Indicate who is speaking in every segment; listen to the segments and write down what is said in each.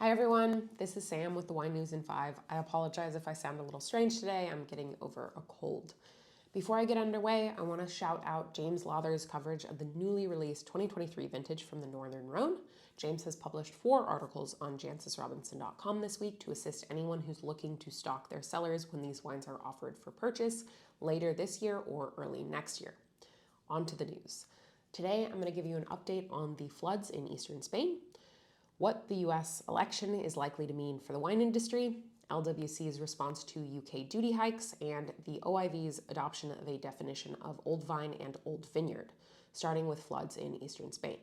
Speaker 1: Hi everyone, this is Sam with the Wine News in 5. I apologize if I sound a little strange today, I'm getting over a cold. Before I get underway, I want to shout out James Lawther's coverage of the newly released 2023 vintage from the Northern Rhone. James has published 4 articles on jancisrobinson.com this week to assist anyone who's looking to stock their cellars when these wines are offered for purchase later this year or early next year. On to the news. Today, I'm going to give you an update on the floods in eastern Spain, what the US election is likely to mean for the wine industry, LWC's response to UK duty hikes, and the OIV's adoption of a definition of old vine and old vineyard, starting with floods in eastern Spain.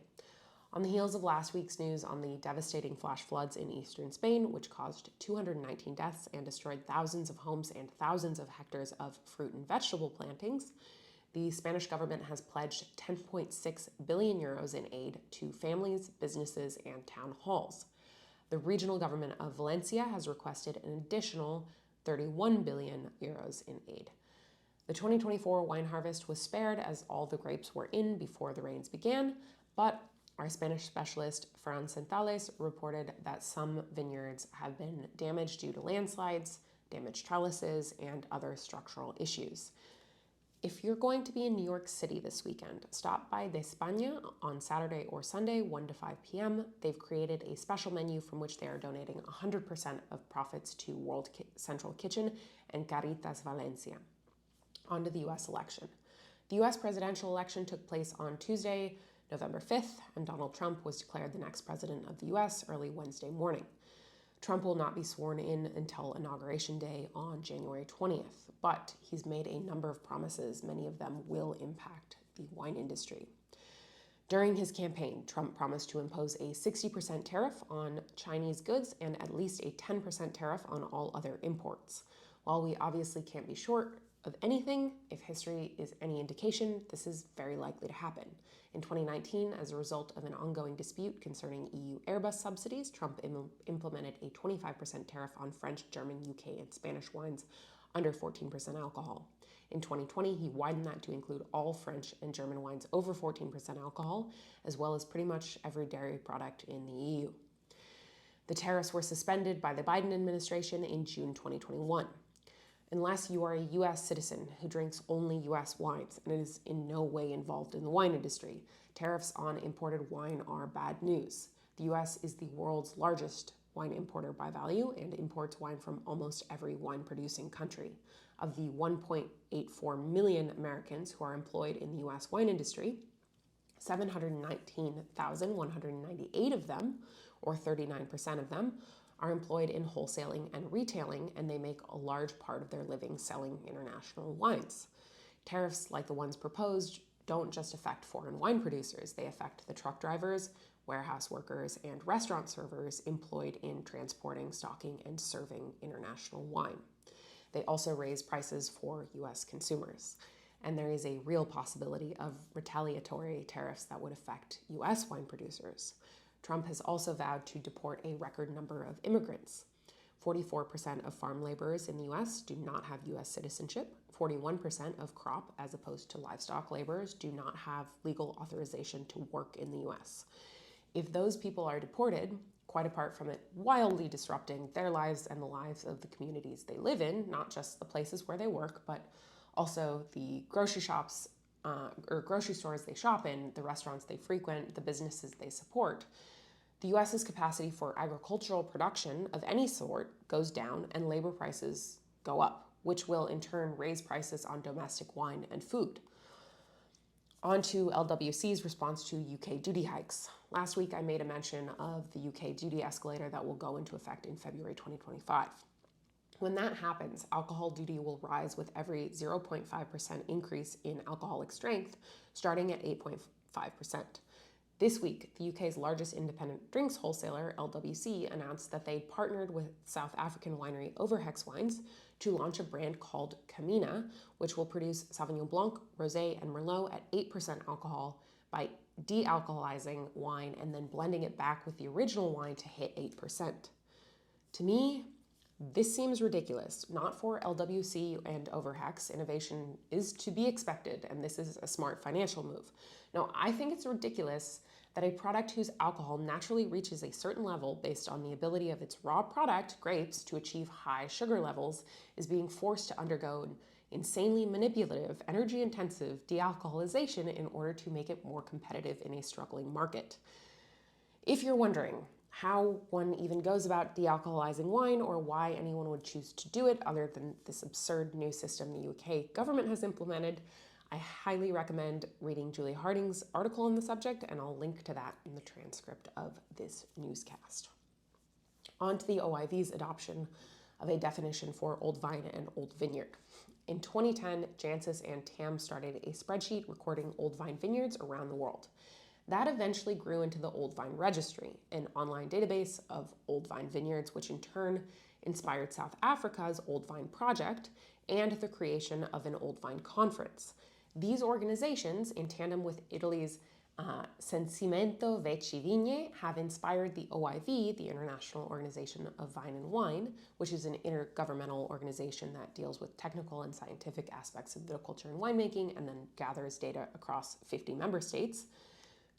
Speaker 1: On the heels of last week's news on the devastating flash floods in eastern Spain, which caused 219 deaths and destroyed thousands of homes and thousands of hectares of fruit and vegetable plantings, the Spanish government has pledged 10.6 billion euros in aid to families, businesses, and town halls. The regional government of Valencia has requested an additional 31 billion euros in aid. The 2024 wine harvest was spared as all the grapes were in before the rains began, but our Spanish specialist, Fran Centales, reported that some vineyards have been damaged due to landslides, damaged trellises, and other structural issues. If you're going to be in New York City this weekend, stop by De España on Saturday or Sunday, 1 to 5 p.m. They've created a special menu from which they are donating 100% of profits to World Central Kitchen and Caritas Valencia. On to the U.S. election. The U.S. presidential election took place on Tuesday, November 5th, and Donald Trump was declared the next president of the U.S. early Wednesday morning. Trump will not be sworn in until Inauguration Day on January 20th, but he's made a number of promises. Many of them will impact the wine industry. During his campaign, Trump promised to impose a 60% tariff on Chinese goods and at least a 10% tariff on all other imports. While we obviously can't be sure of anything, if history is any indication, this is very likely to happen. In 2019, as a result of an ongoing dispute concerning EU Airbus subsidies, Trump implemented a 25% tariff on French, German, UK, and Spanish wines under 14% alcohol. In 2020, he widened that to include all French and German wines over 14% alcohol, as well as pretty much every dairy product in the EU. The tariffs were suspended by the Biden administration in June 2021. Unless you are a U.S. citizen who drinks only U.S. wines and is in no way involved in the wine industry, tariffs on imported wine are bad news. The U.S. is the world's largest wine importer by value and imports wine from almost every wine-producing country. Of the 1.84 million Americans who are employed in the U.S. wine industry, 719,198 of them, or 39% of them, are employed in wholesaling and retailing, and they make a large part of their living selling international wines. Tariffs like the ones proposed don't just affect foreign wine producers, they affect the truck drivers, warehouse workers, and restaurant servers employed in transporting, stocking, and serving international wine. They also raise prices for U.S. consumers. And there is a real possibility of retaliatory tariffs that would affect U.S. wine producers. Trump has also vowed to deport a record number of immigrants. 44% of farm laborers in the U.S. do not have U.S. citizenship. 41% of crop, as opposed to livestock laborers, do not have legal authorization to work in the U.S. If those people are deported, quite apart from it wildly disrupting their lives and the lives of the communities they live in, not just the places where they work, but also the grocery shops or grocery stores they shop in, the restaurants they frequent, the businesses they support, the U.S.'s capacity for agricultural production of any sort goes down and labor prices go up, which will in turn raise prices on domestic wine and food. On to LWC's response to UK duty hikes. Last week I made a mention of the UK duty escalator that will go into effect in February 2025. When that happens, alcohol duty will rise with every 0.5% increase in alcoholic strength, starting at 8.5%. This week, the UK's largest independent drinks wholesaler, LWC, announced that they'd partnered with South African winery Overhex Wines to launch a brand called Camina, which will produce Sauvignon Blanc, Rosé, and Merlot at 8% alcohol by de-alcoholizing wine and then blending it back with the original wine to hit 8%. To me, this seems ridiculous. Not for LWC and Overhex. Innovation is to be expected, and this is a smart financial move. Now, I think it's ridiculous that a product whose alcohol naturally reaches a certain level based on the ability of its raw product, grapes, to achieve high sugar levels is being forced to undergo an insanely manipulative, energy-intensive dealcoholization in order to make it more competitive in a struggling market. If you're wondering how one even goes about dealcoholizing wine or why anyone would choose to do it other than this absurd new system the UK government has implemented, I highly recommend reading Julie Harding's article on the subject, and I'll link to that in the transcript of this newscast. On to the OIV's adoption of a definition for old vine and old vineyard. In 2010, Jancis and TAM started a spreadsheet recording old vine vineyards around the world. That eventually grew into the Old Vine Registry, an online database of old vine vineyards, which in turn inspired South Africa's Old Vine Project and the creation of an Old Vine Conference. These organizations, in tandem with Italy's Censimento Vecchi Vigne, have inspired the OIV, the International Organization of Vine and Wine, which is an intergovernmental organization that deals with technical and scientific aspects of viticulture and winemaking and then gathers data across 50 member states,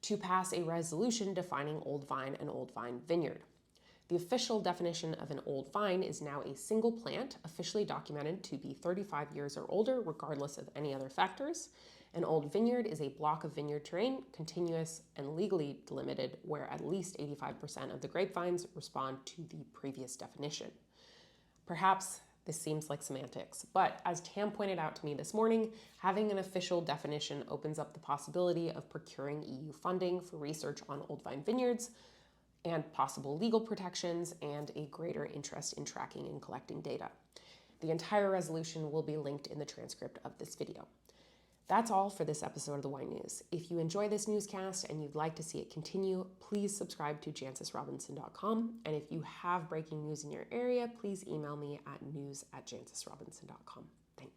Speaker 1: to pass a resolution defining old vine and old vine vineyard. The official definition of an old vine is now a single plant, officially documented to be 35 years or older, regardless of any other factors. An old vineyard is a block of vineyard terrain, continuous and legally delimited, where at least 85% of the grapevines respond to the previous definition. Perhaps this seems like semantics, but as Tam pointed out to me this morning, having an official definition opens up the possibility of procuring EU funding for research on old vine vineyards and possible legal protections and a greater interest in tracking and collecting data. The entire resolution will be linked in the transcript of this video. That's all for this episode of the Wine News. If you enjoy this newscast and you'd like to see it continue, please subscribe to jancisrobinson.com. And if you have breaking news in your area, please email me at news@jancisrobinson.com. Thanks.